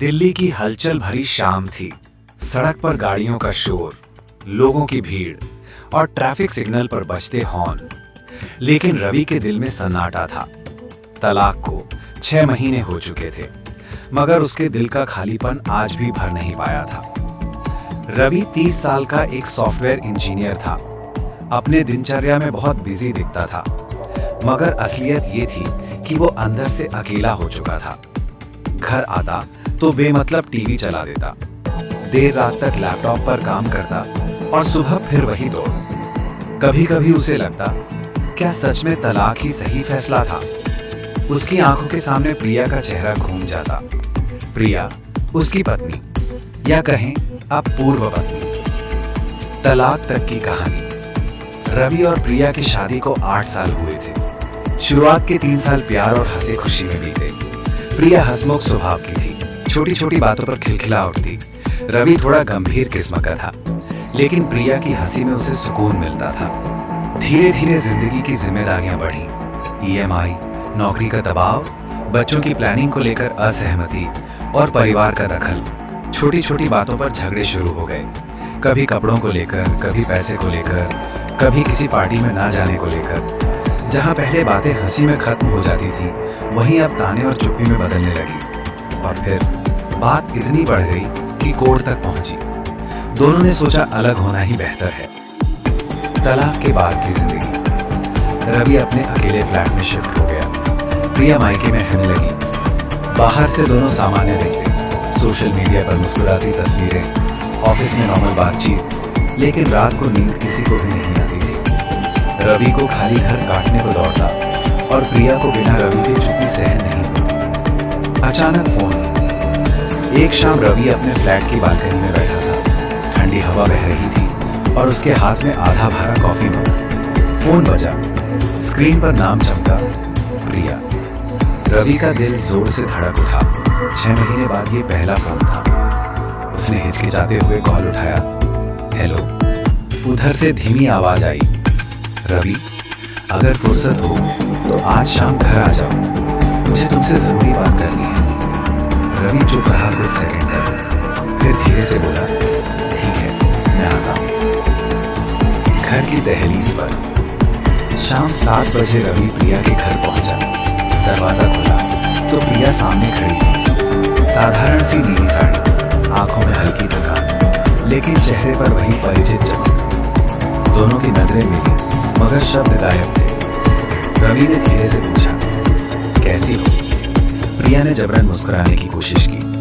दिल्ली की हलचल भरी शाम थी। सड़क पर गाड़ियों का शोर, लोगों की भीड़ और ट्रैफिक सिग्नल पर बजते हॉर्न। लेकिन रवि के दिल में सन्नाटा था। तलाक को 6 महीने हो चुके थे, मगर उसके दिल का खालीपन आज भी भर नहीं पाया था। रवि 30 साल का एक सॉफ्टवेयर इंजीनियर था। अपने दिनचर्या में बहुत बिजी दिखता था, मगर असलियत ये थी कि वो अंदर से अकेला हो चुका था। घर आता तो बेमतलब टीवी चला देता, देर रात तक लैपटॉप पर काम करता और सुबह फिर वही दौड़। कभी कभी उसे लगता, क्या सच में तलाक ही सही फैसला था? उसकी आंखों के सामने प्रिया का चेहरा घूम जाता। प्रिया उसकी पत्नी, या कहें अब पूर्व पत्नी। तलाक तक की कहानी। रवि और प्रिया की शादी को 8 साल हुए थे। शुरुआत के 3 साल प्यार और हंसी खुशी में बीते। प्रिया हंसमुख स्वभाव की थी, छोटी छोटी बातों पर खिलखिला उठती। रवि थोड़ा गंभीर किस्म का था, लेकिन प्रिया की हंसी में उसे सुकून मिलता था। धीरे धीरे जिंदगी की जिम्मेदारियां बढ़ी। EMI, नौकरी का दबाव, बच्चों की प्लानिंग को लेकर असहमति और परिवार का दखल। छोटी छोटी बातों पर झगड़े शुरू हो गए। कभी कपड़ों को लेकर, कभी पैसे को लेकर, कभी किसी पार्टी में ना जाने को लेकर। जहां पहले बातें हंसी में खत्म हो जाती थी, वहीं अब ताने और चुप्पी में बदलने लगी। और फिर बात इतनी बढ़ गई कि कोर्ट तक पहुंची। दोनों ने सोचा अलग होना ही बेहतर है। तलाक के बाद की जिंदगी। रवि अपने अकेले फ्लैट में शिफ्ट हो गया। प्रिया मायके में रहने लगी। बाहर से दोनों सामान्य दिखते, सोशल मीडिया पर मुस्कुराती तस्वीरें, ऑफिस में नॉर्मल बातचीत, लेकिन रात को नींद किसी को भी नहीं आती थी। रवि को खाली घर काटने को दौड़ता और प्रिया को बिना रवि के चुप्पी सहन नहीं होती। अचानक फोन। एक शाम रवि अपने फ्लैट की बालकनी में बैठा था। ठंडी हवा बह रही थी और उसके हाथ में आधा भरा कॉफी मग। फोन बजा। स्क्रीन पर नाम चमका, प्रिया। रवि का दिल जोर से धड़क उठा। 6 महीने बाद ये पहला फोन था। उसने हिचकिचाते हुए कॉल उठाया। हेलो। उधर से धीमी आवाज आई, रवि, अगर फुर्सत हो तो आज शाम घर आ जाओ, मुझे तुमसे जरूरी बात करनी है। रवि चुप रहा कुछ सेकंड तक, फिर धीरे से बोला, ठीक है, मैं आता हूं। घर की दहलीज पर। शाम 7 बजे रवि प्रिया के घर पहुंचा। दरवाजा खुला तो प्रिया सामने खड़ी थी। साधारण सी नीली साड़ी, आंखों में हल्की थकान, लेकिन चेहरे पर वही परिचित चमक। दोनों की नजरें मिली, मगर शब्द गायब थे। रवि ने धीरे से पूछा, कैसी हो? प्रिया ने जबरन मुस्कुराने की कोशिश की।